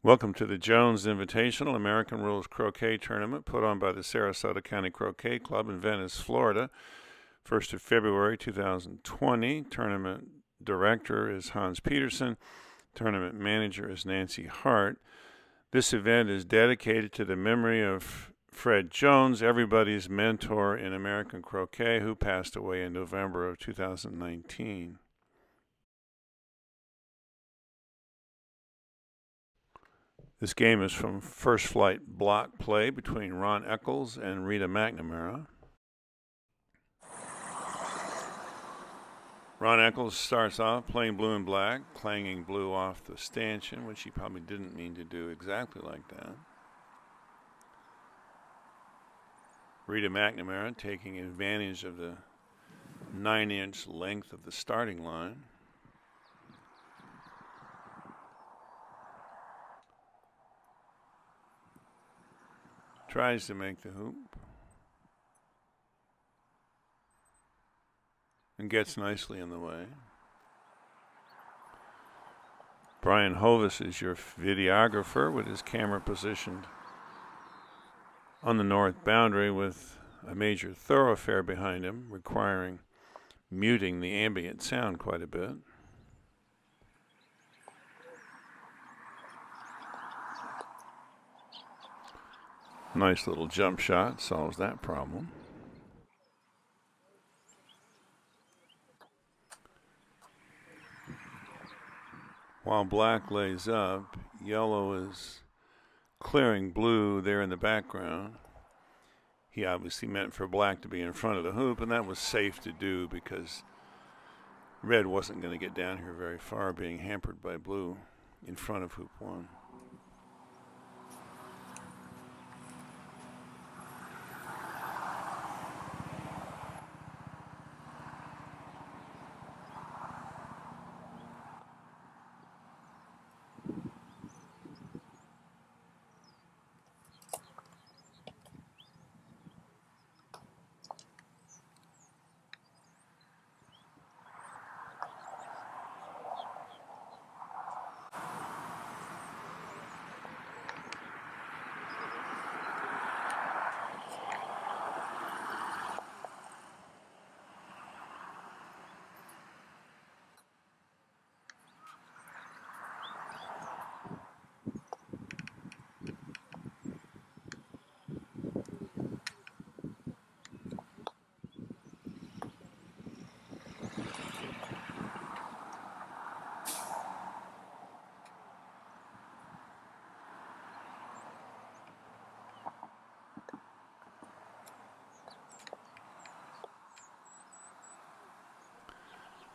Welcome to the Jones Invitational American Rules Croquet Tournament put on by the Sarasota County Croquet Club in Venice, Florida. 1st of February 2020. Tournament director is Hans Peterson. Tournament manager is Nancy Hart. This event is dedicated to the memory of Fred Jones, everybody's mentor in American croquet, who passed away in November of 2019. This game is from first flight block play between Ron Eccles and Rita McNamara. Ron Eccles starts off playing blue and black, clanging blue off the stanchion, which he probably didn't mean to do exactly like that. Rita McNamara taking advantage of the 9-inch length of the starting line. Tries to make the hoop. And gets nicely in the way. Brian Hovis is your videographer with his camera positioned on the north boundary with a major thoroughfare behind him, requiring muting the ambient sound quite a bit. Nice little jump shot solves that problem. While black lays up, yellow is clearing blue there in the background. He obviously meant for black to be in front of the hoop, and that was safe to do because red wasn't going to get down here very far, being hampered by blue in front of hoop one.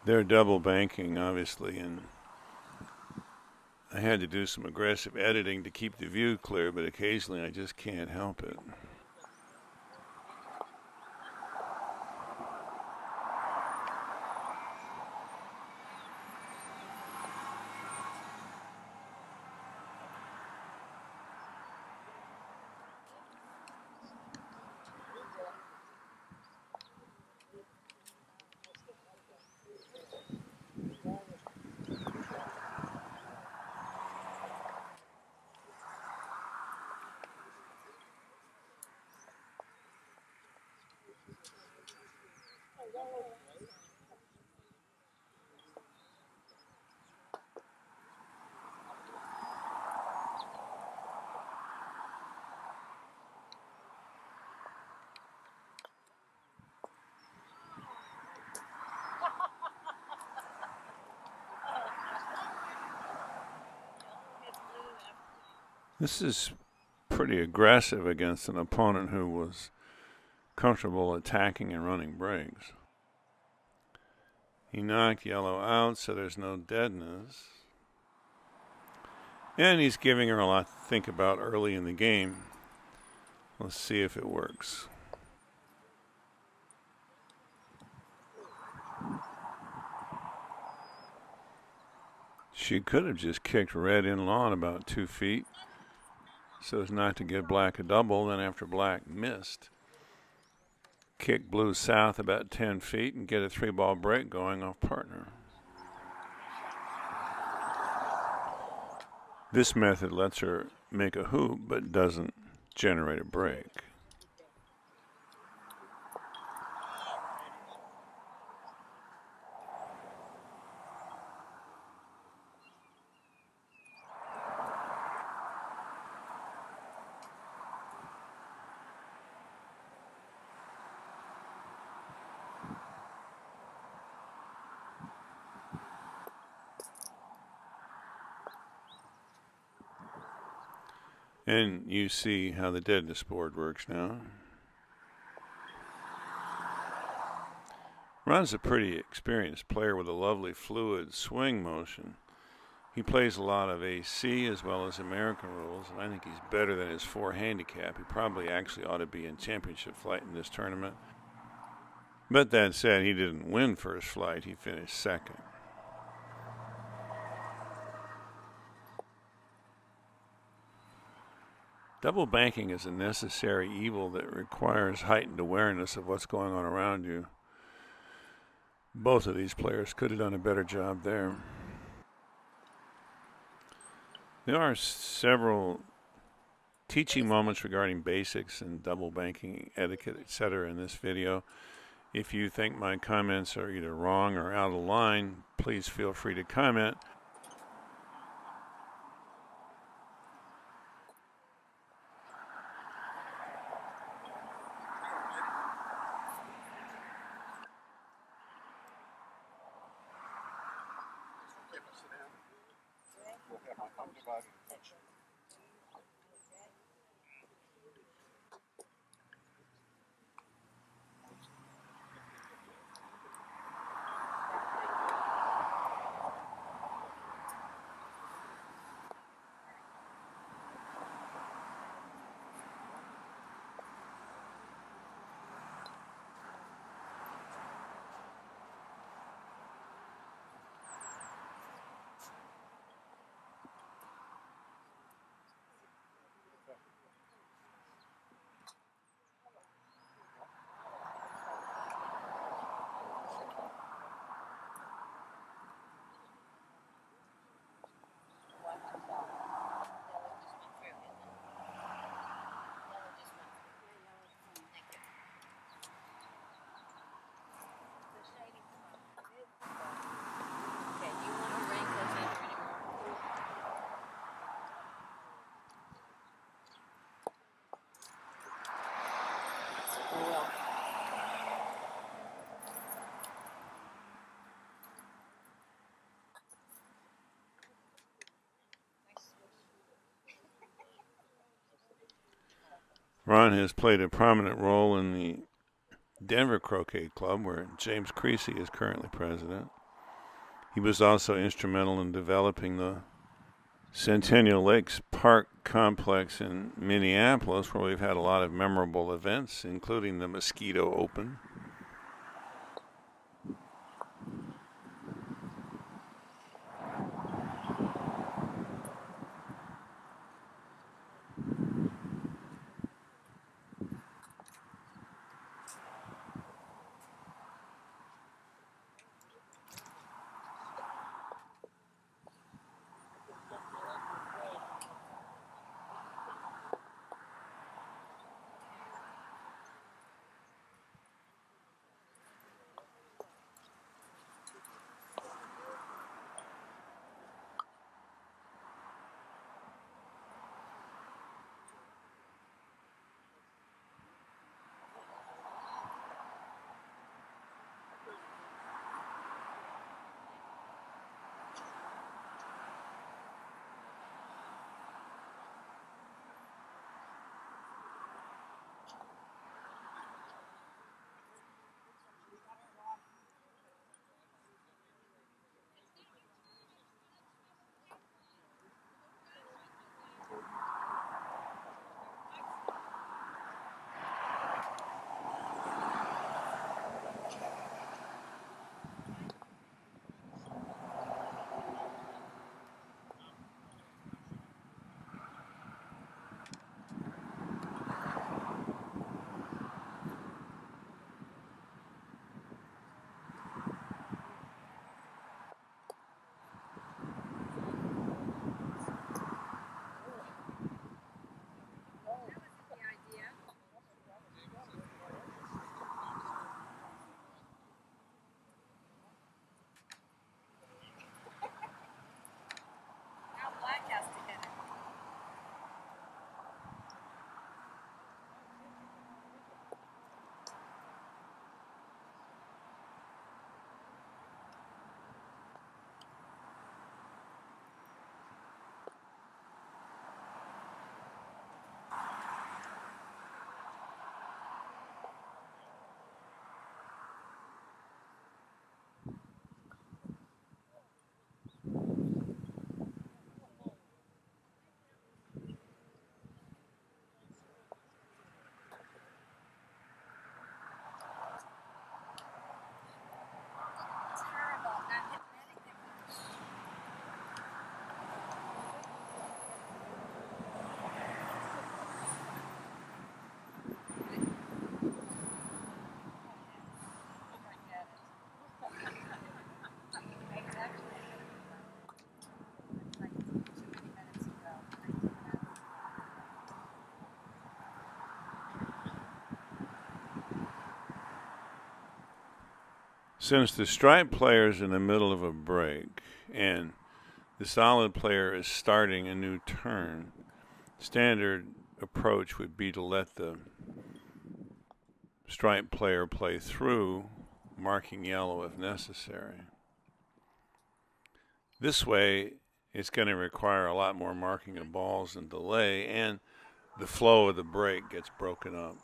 They're double banking, obviously, and I had to do some aggressive editing to keep the view clear, but occasionally I just can't help it. This is pretty aggressive against an opponent who was comfortable attacking and running breaks. He knocked yellow out, so there's no deadness. And he's giving her a lot to think about early in the game. Let's see if it works. She could have just kicked red in lawn about 2 feet so as not to give black a double. Then after black missed, kick blue south about 10 feet and get a 3-ball break going off partner. This method lets her make a hoop but doesn't generate a break. And you see how the deadness board works now. Ron's a pretty experienced player with a lovely fluid swing motion. He plays a lot of AC as well as American rules, and I think he's better than his 4 handicap. He probably actually ought to be in championship flight in this tournament. But that said, he didn't win first flight. He finished second. Double banking is a necessary evil that requires heightened awareness of what's going on around you. Both of these players could have done a better job there. There are several teaching moments regarding basics and double banking etiquette, etc. in this video. If you think my comments are either wrong or out of line, please feel free to comment. Ron has played a prominent role in the Denver Croquet Club, where James Creasy is currently president. He was also instrumental in developing the Centennial Lakes Park Complex in Minneapolis, where we've had a lot of memorable events, including the Mosquito Open. Since the stripe player is in the middle of a break and the solid player is starting a new turn, standard approach would be to let the stripe player play through, marking yellow if necessary. This way, it's going to require a lot more marking of balls and delay, and the flow of the break gets broken up.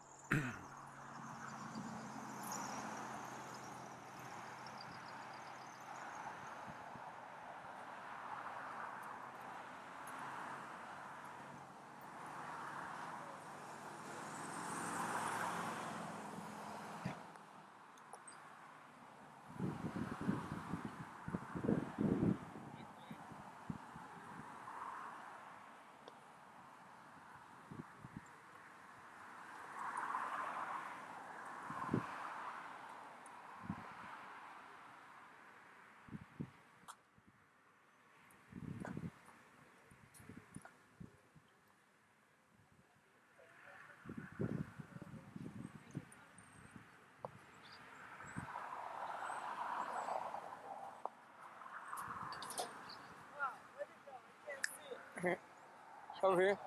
Over here.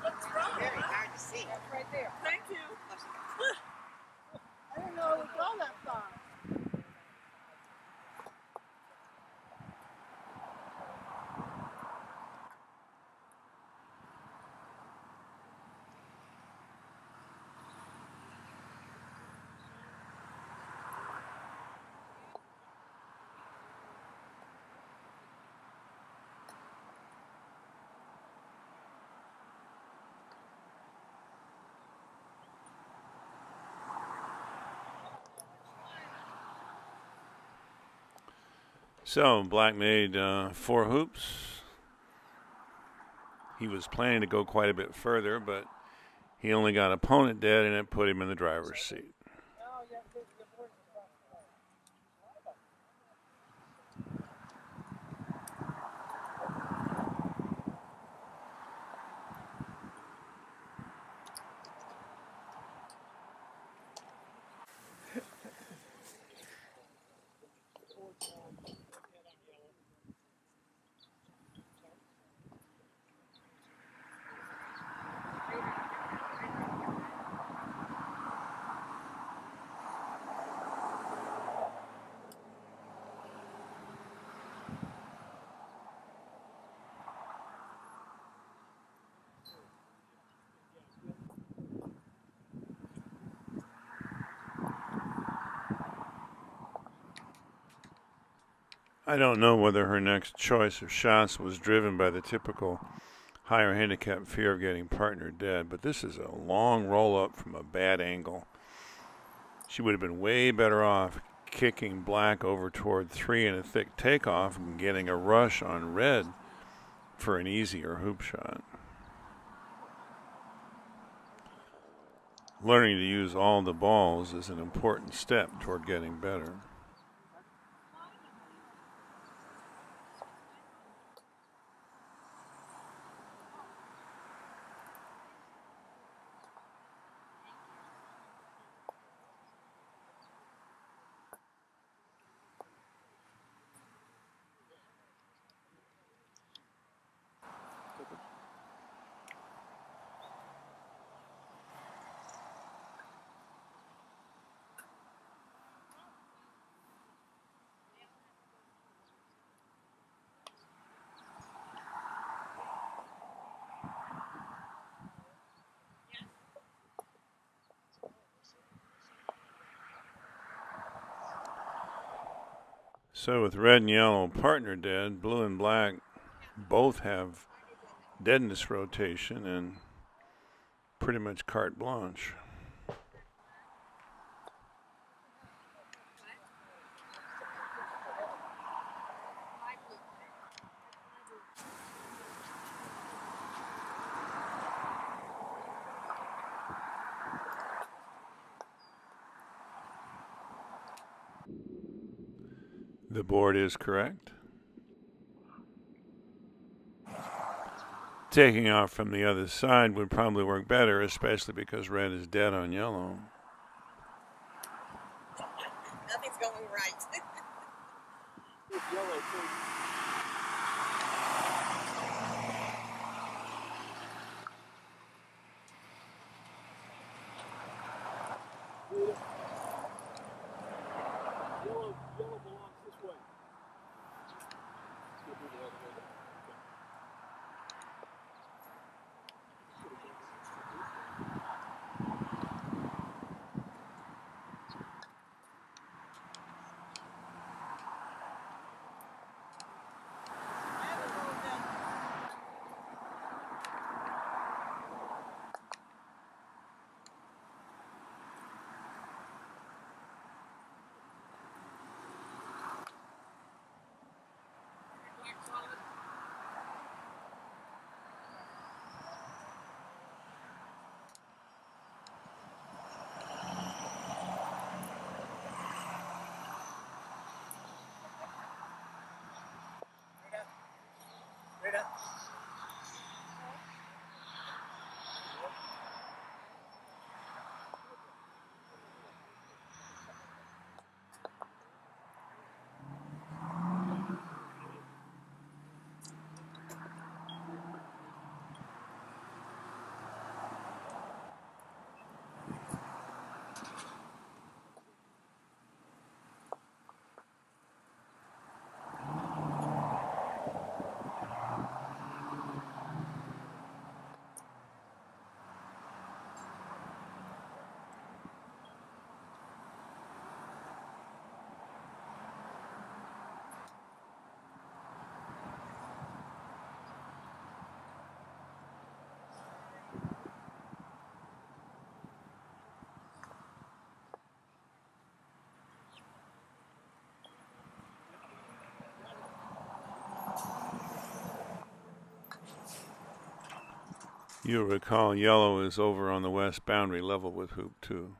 That's right. Very hard to see. That's right there. Thank you. I didn't know it would go that far. So black made 4 hoops. He was planning to go quite a bit further, but he only got opponent dead, and it put him in the driver's seat. I don't know whether her next choice of shots was driven by the typical higher handicap fear of getting partner dead, but this is a long roll-up from a bad angle. She would have been way better off kicking black over toward 3 in a thick takeoff and getting a rush on red for an easier hoop shot. Learning to use all the balls is an important step toward getting better. So with red and yellow partner dead, blue and black both have deadness rotation and pretty much carte blanche. The board is correct. Taking off from the other side would probably work better, especially because red is dead on yellow. You'll recall yellow is over on the west boundary level with hoop 2.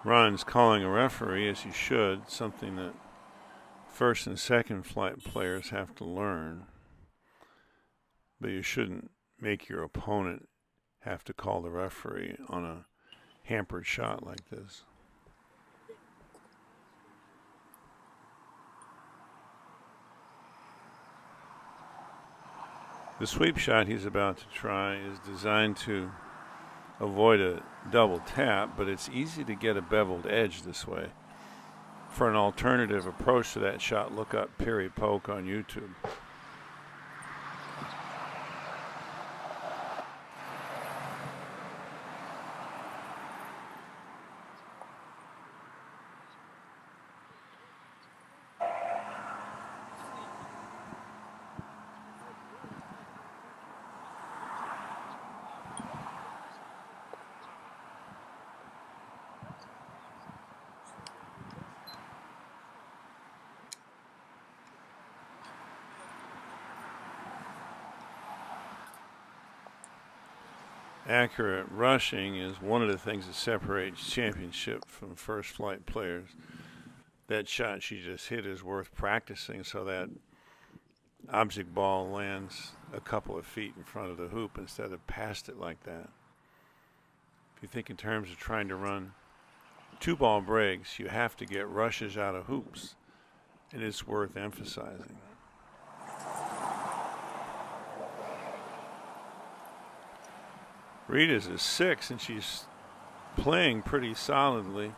Ron's calling a referee, as he should, something that first and second flight players have to learn. But you shouldn't make your opponent have to call the referee on a hampered shot like this. The sweep shot he's about to try is designed to avoid a double tap, but it's easy to get a beveled edge this way. For an alternative approach to that shot, look up Perry Poke on YouTube. Accurate rushing is one of the things that separates championship from first flight players. That shot she just hit is worth practicing so that object ball lands a couple of feet in front of the hoop instead of past it like that. If you think in terms of trying to run 2-ball breaks, you have to get rushes out of hoops, and it's worth emphasizing. Rita's a 6, and she's playing pretty solidly.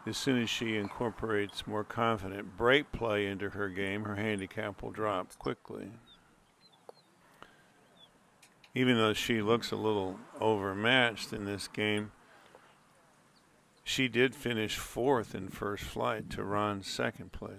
As soon as she incorporates more confident break play into her game, her handicap will drop quickly. Even though she looks a little overmatched in this game, she did finish 4th in first flight to Ron's 2nd place.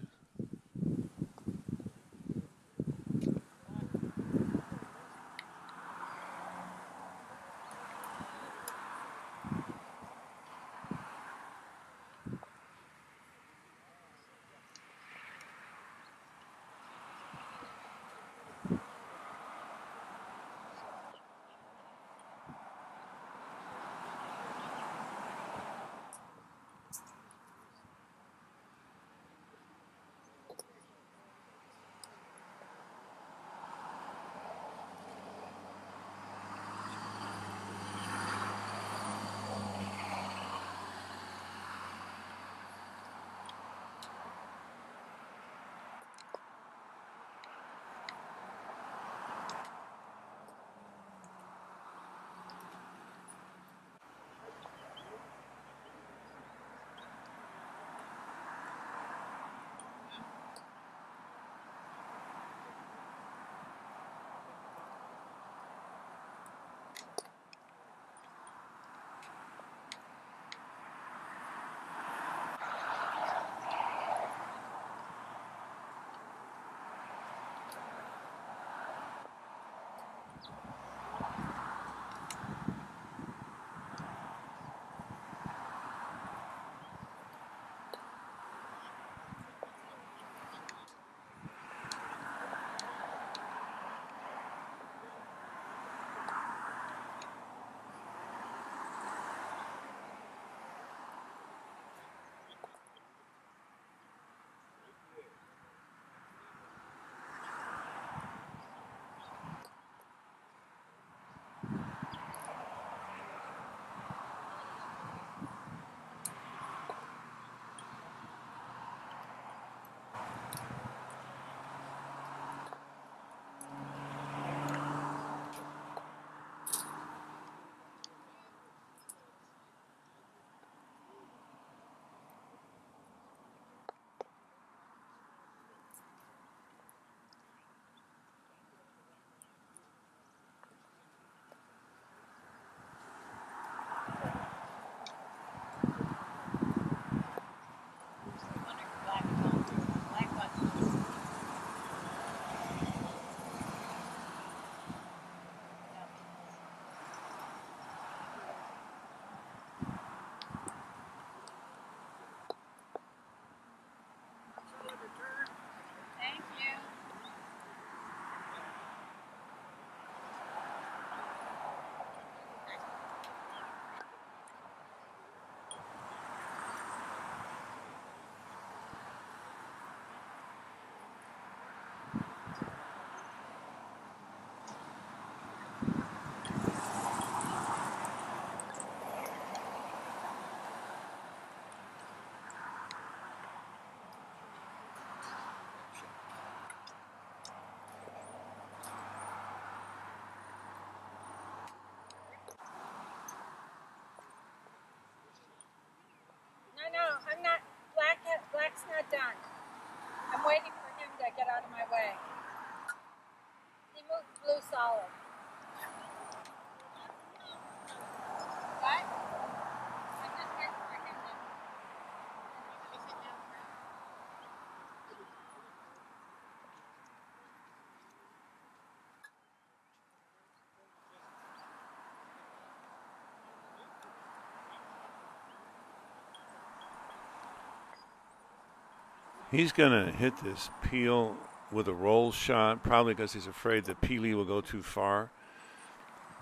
No, I'm not. Black's not done. I'm waiting for him to get out of my way. He moved blue solid. What? I'm just waiting for him to. He's going to hit this peel with a roll shot, probably because he's afraid the peelee will go too far.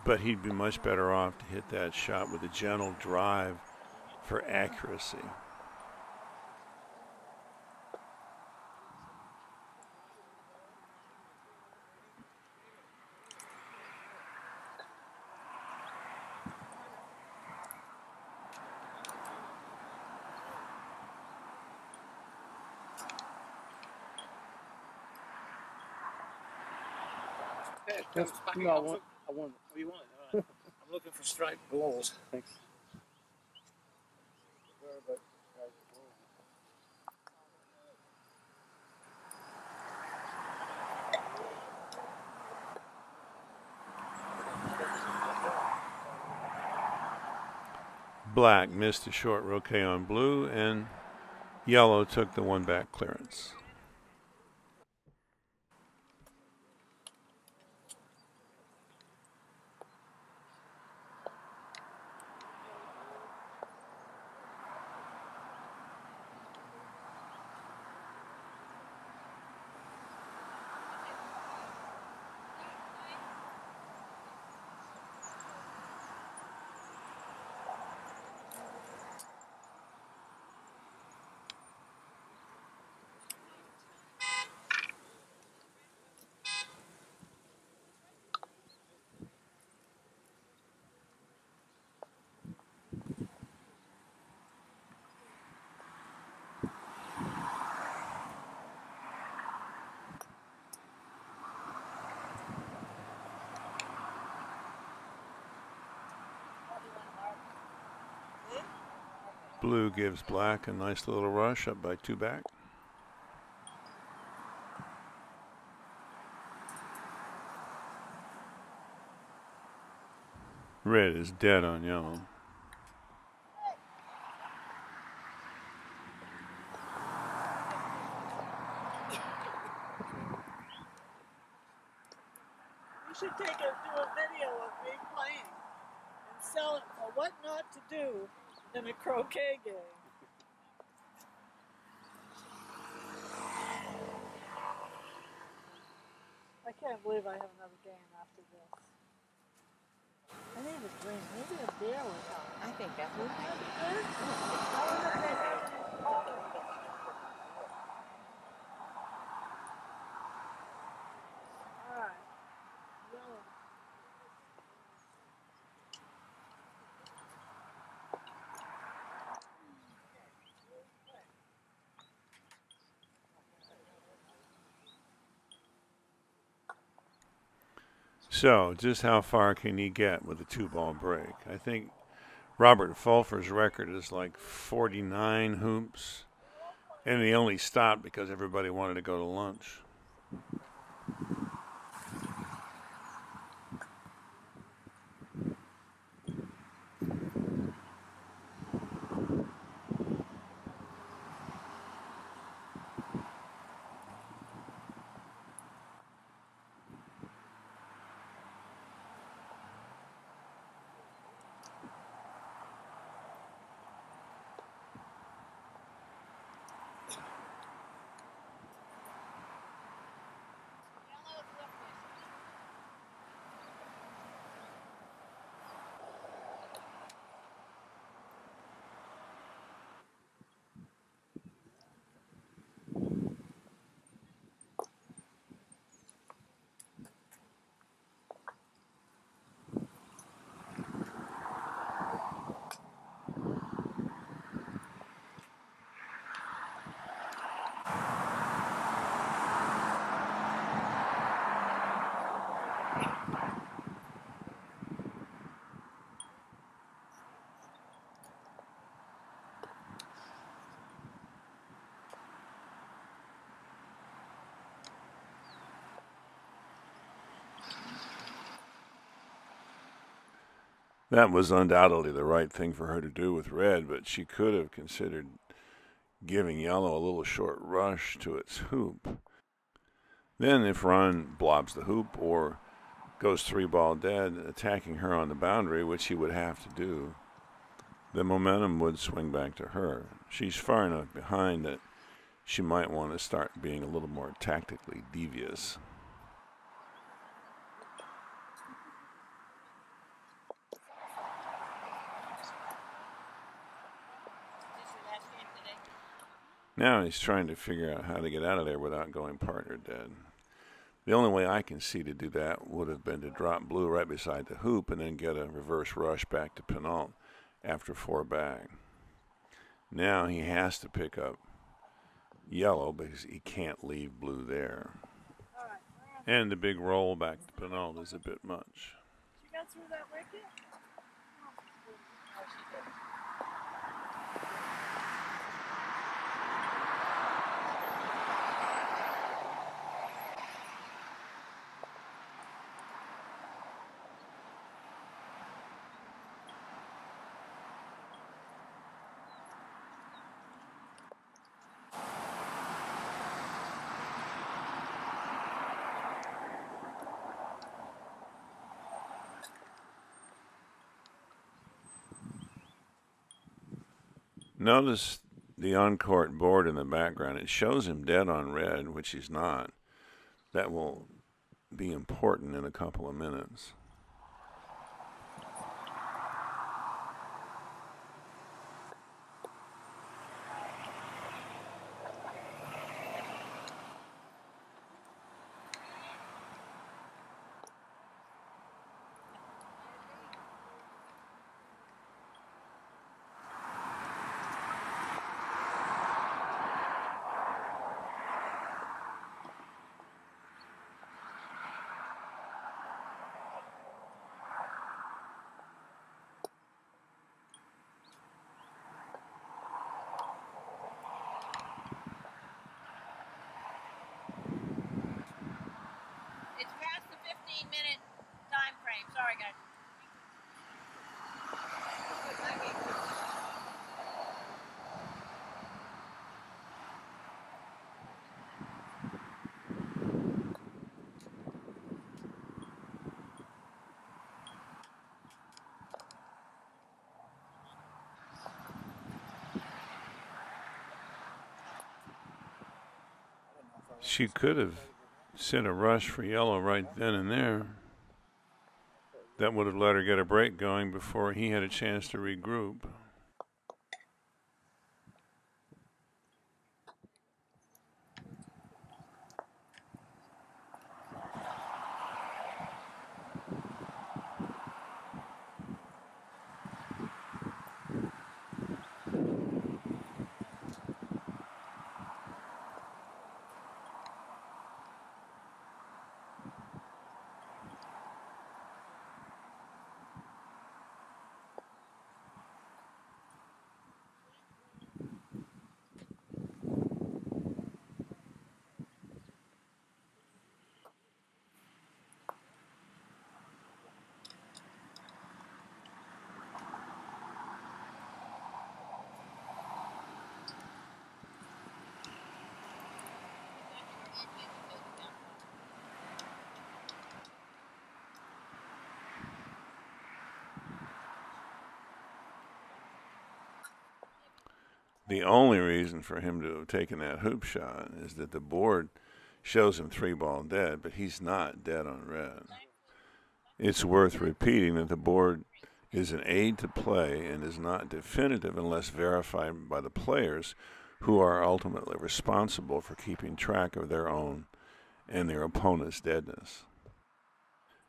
But he'd be much better off to hit that shot with a gentle drive for accuracy. Yes, no, I want it. Oh, you want it? All right. I'm looking for striped balls. Thanks. Black missed a short roquet on blue, and yellow took the one back clearance. Blue gives black a nice little rush, up by 2 back. Red is dead on yellow. You should do a video of me playing and sell it for what not to do in a croquet game. I can't believe I have another game after this. I need a drink. Maybe a beer would help. I think that would be good. I wonder if they have any coffee. All right. Yellow. So, just how far can he get with a 2-ball break? I think Robert Fulfer's record is like 49 hoops, and he only stopped because everybody wanted to go to lunch. That was undoubtedly the right thing for her to do with red, but she could have considered giving yellow a little short rush to its hoop. Then if Ron blobs the hoop or goes 3-ball dead, attacking her on the boundary, which he would have to do, the momentum would swing back to her. She's far enough behind that she might want to start being a little more tactically devious. Now he's trying to figure out how to get out of there without going partner dead. The only way I can see to do that would have been to drop blue right beside the hoop and then get a reverse rush back to penult after 4 back. Now he has to pick up yellow because he can't leave blue there. And the big roll back to penult is a bit much. She got through that wicket? Notice the on-court board in the background. It shows him dead on red, which he's not. That will be important in a couple of minutes. It's past the 15-minute time frame. Sorry, guys. She could have sent a rush for yellow right then and there. That would have let her get a break going before he had a chance to regroup. The only reason for him to have taken that hoop shot is that the board shows him 3-ball dead, but he's not dead on red. It's worth repeating that the board is an aid to play and is not definitive unless verified by the players, who are ultimately responsible for keeping track of their own and their opponent's deadness.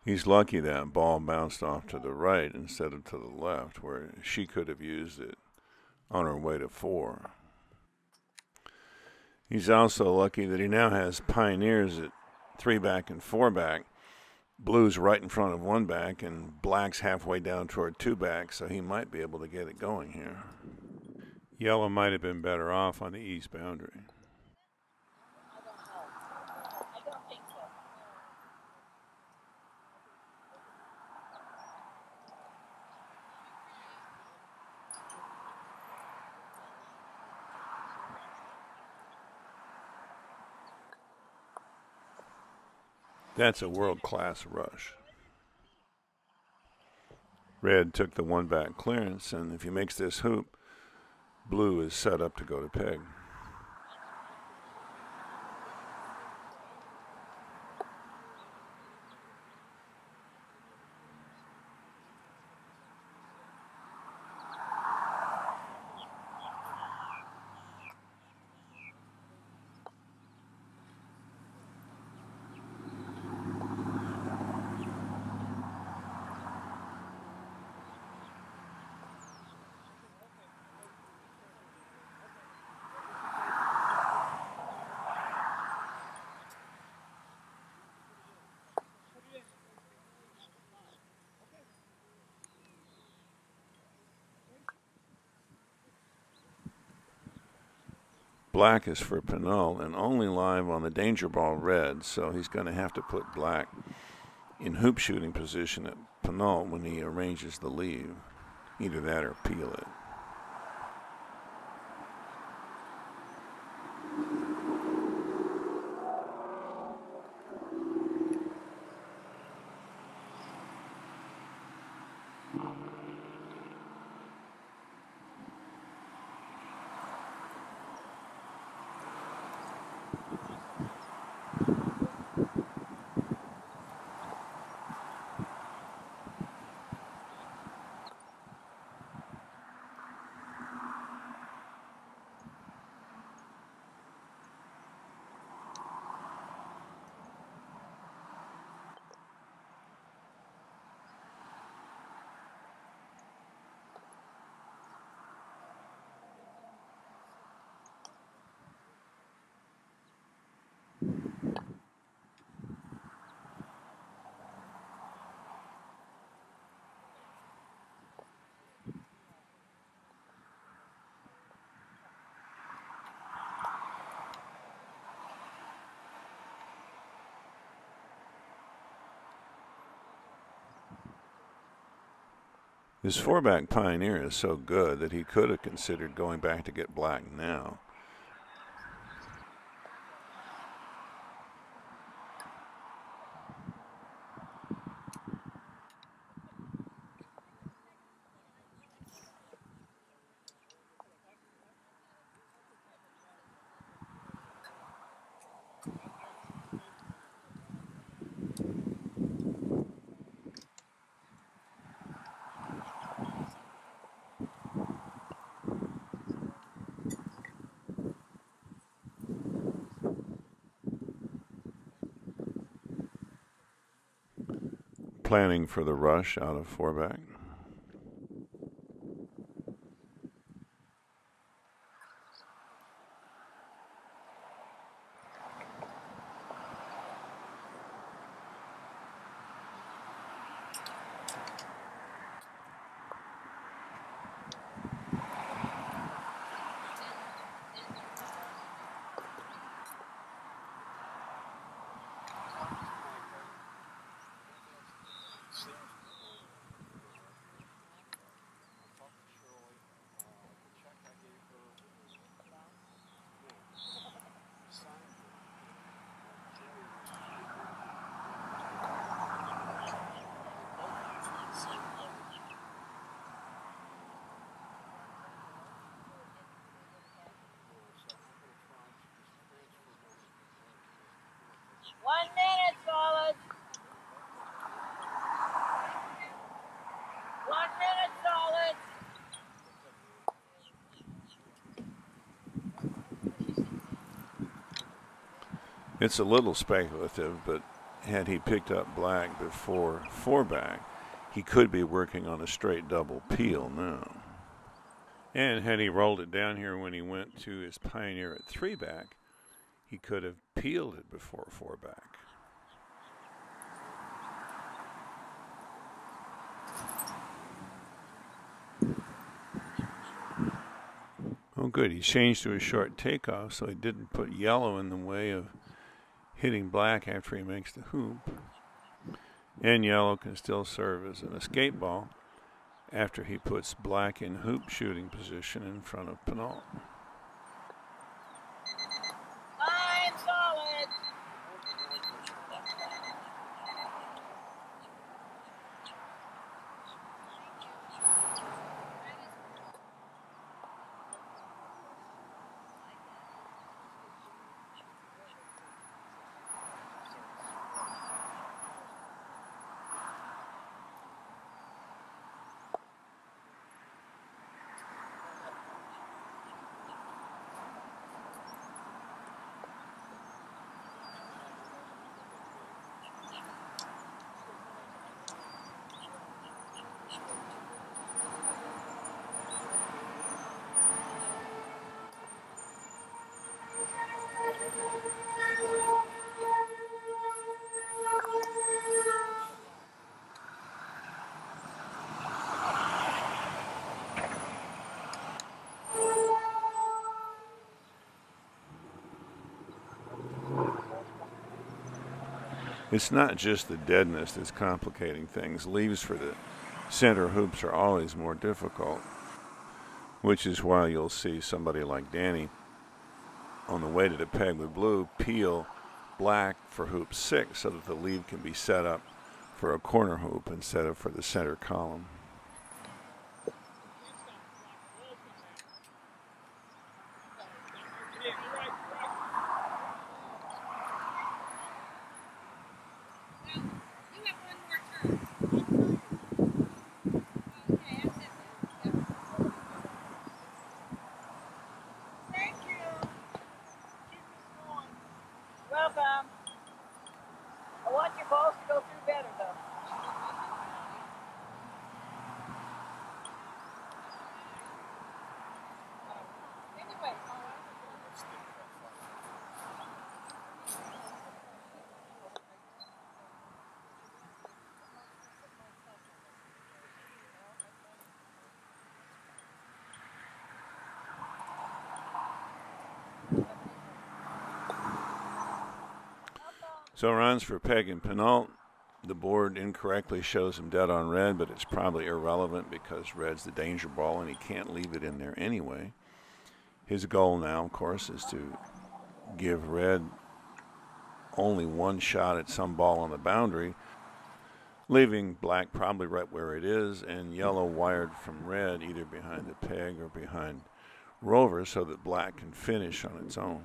He's lucky that ball bounced off to the right instead of to the left, where she could have used it on her way to 4. He's also lucky that he now has pioneers at 3-back and 4-back, blues right in front of 1-back, and black's halfway down toward 2-back, so he might be able to get it going here. Yellow might have been better off on the east boundary. I don't think so. That's a world-class rush. Red took the 1-back clearance, and if he makes this hoop, blue is set up to go to peg. black is for Pinot and only live on the danger ball red, so he's going to have to put black in hoop shooting position at Pinot when he arranges the leave. Either that or peel it. His four-back Pioneer is so good that he could have considered going back to get black now. Planning for the rush out of four-back. Solid. 1 minute solid. It's a little speculative, but had he picked up black before four-back, he could be working on a straight double peel now. And had he rolled it down here when he went to his Pioneer at three-back, he could have peeled it before four-back. Oh, good. He changed to a short takeoff, so he didn't put yellow in the way of hitting black after he makes the hoop. And yellow can still serve as an escape ball after he puts black in hoop shooting position in front of Pinot. Fine, solid. It's not just the deadness that's complicating things. Leaves for the center hoops are always more difficult, which is why you'll see somebody like Danny on the way to the peg with blue peel black for hoop 6 so that the lead can be set up for a corner hoop instead of for the center column. Welcome. I want your balls to go through better, though. Anyway, So runs for peg and penult. The board incorrectly shows him dead on red, but it's probably irrelevant because red's the danger ball and he can't leave it in there anyway. His goal now, of course, is to give red only one shot at some ball on the boundary, leaving black probably right where it is and yellow wired from red either behind the peg or behind rover so that black can finish on its own.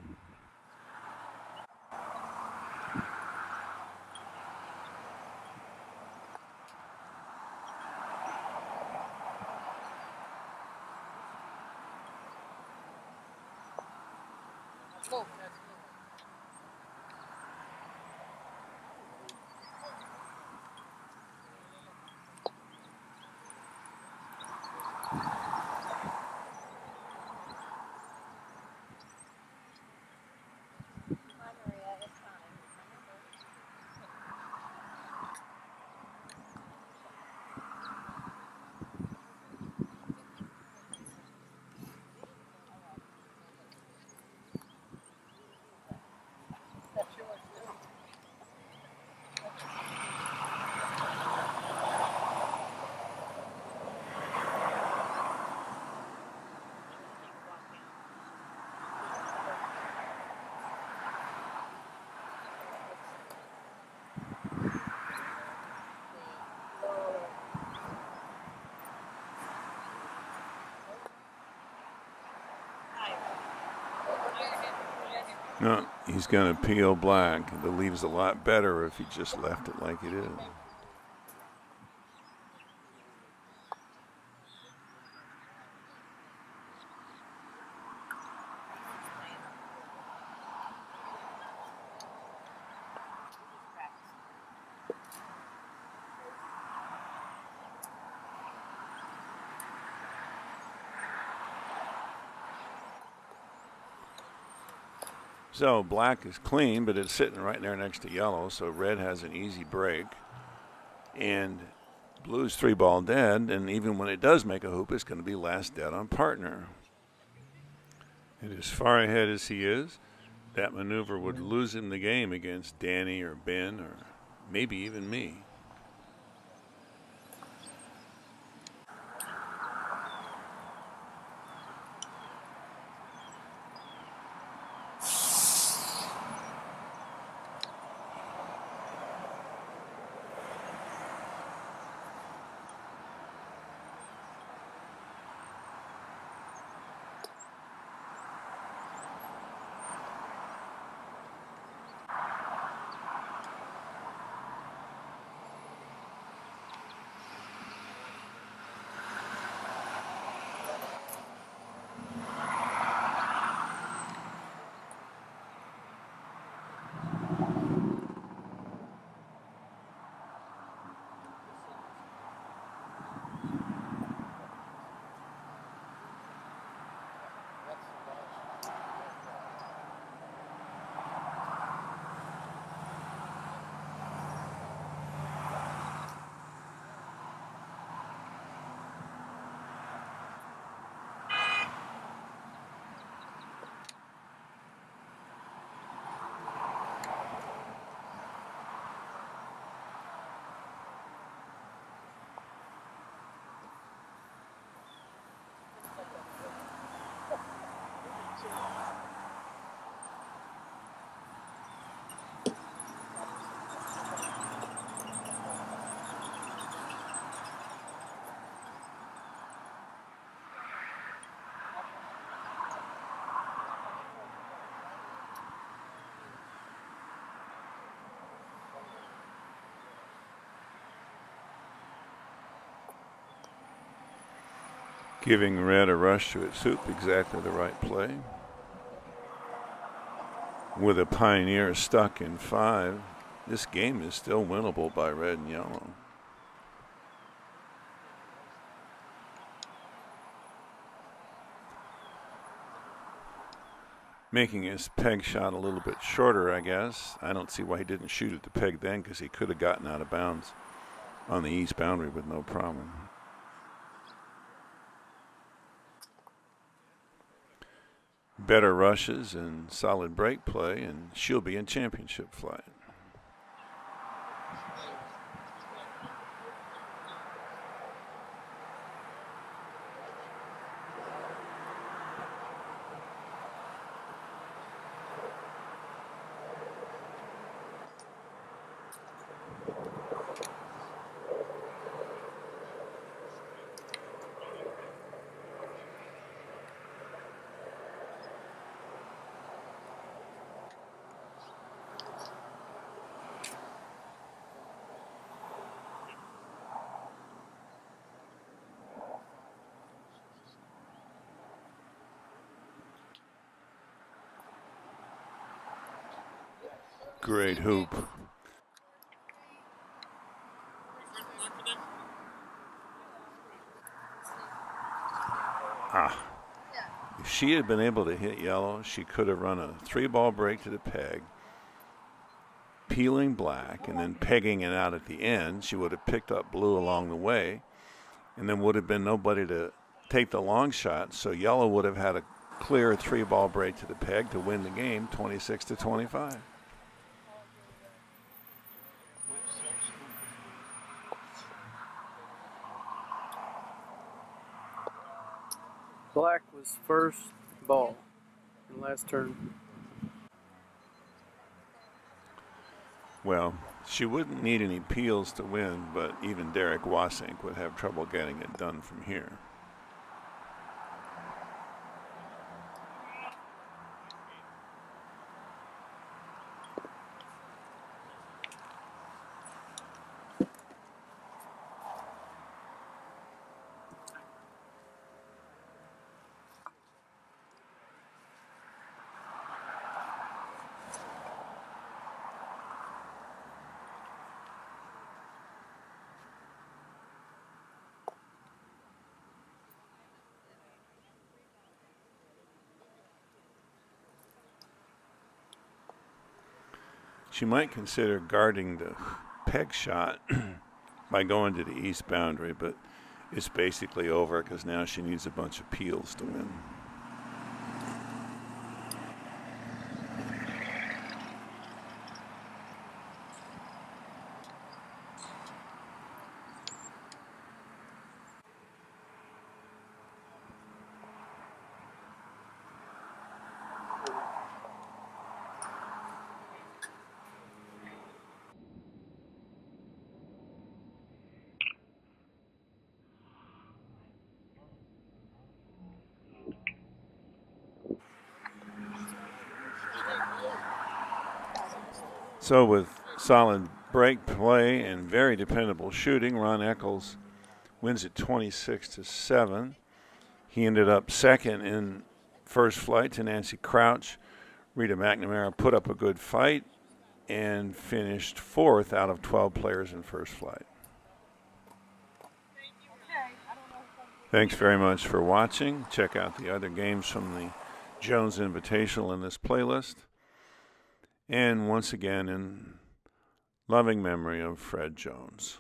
No, he's going to peel black. The leave's a lot better if he just left it like it is. So black is clean, but it's sitting right there next to yellow, so red has an easy break. And blue's 3-ball dead, and even when it does make a hoop, it's going to be last dead on partner. And as far ahead as he is, that maneuver would lose him the game against Danny or Ben or maybe even me. Giving red a rush to its hoop, exactly the right play. With a Pioneer stuck in 5, this game is still winnable by red and yellow. Making his peg shot a little bit shorter, I guess. I don't see why he didn't shoot at the peg then, because he could have gotten out of bounds on the east boundary with no problem. Better rushes and solid break play, and she'll be in championship flight. Great hoop. If she had been able to hit yellow, she could have run a 3-ball break to the peg, peeling black, and then pegging it out at the end. She would have picked up blue along the way, and then would have been nobody to take the long shot, so yellow would have had a clear 3-ball break to the peg to win the game 26-25. Black was first ball in last turn. Well, she wouldn't need any peels to win, but even Derek Wasink would have trouble getting it done from here. She might consider guarding the peg shot by going to the east boundary, but it's basically over because now she needs a bunch of peels to win. So with solid break play and very dependable shooting, Ron Eccles wins it 26-7. He ended up second in first flight to Nancy Crouch. Rita McNamara put up a good fight and finished 4th out of 12 players in first flight. Thanks very much for watching. Check out the other games from the Jones Invitational in this playlist. And once again, in loving memory of Fred Jones.